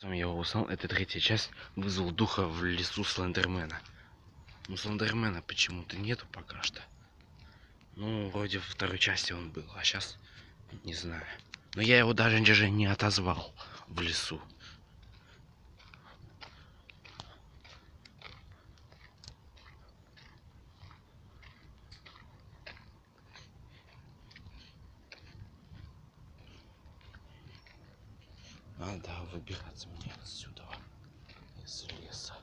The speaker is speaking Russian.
Сам я узнал, это третья часть, вызвал духа в лесу Слендермена. Но Слендермена почему-то нету пока что. Ну, вроде во второй части он был, а сейчас не знаю. Но я его даже не отозвал в лесу. Надо выбираться мне отсюда, из леса.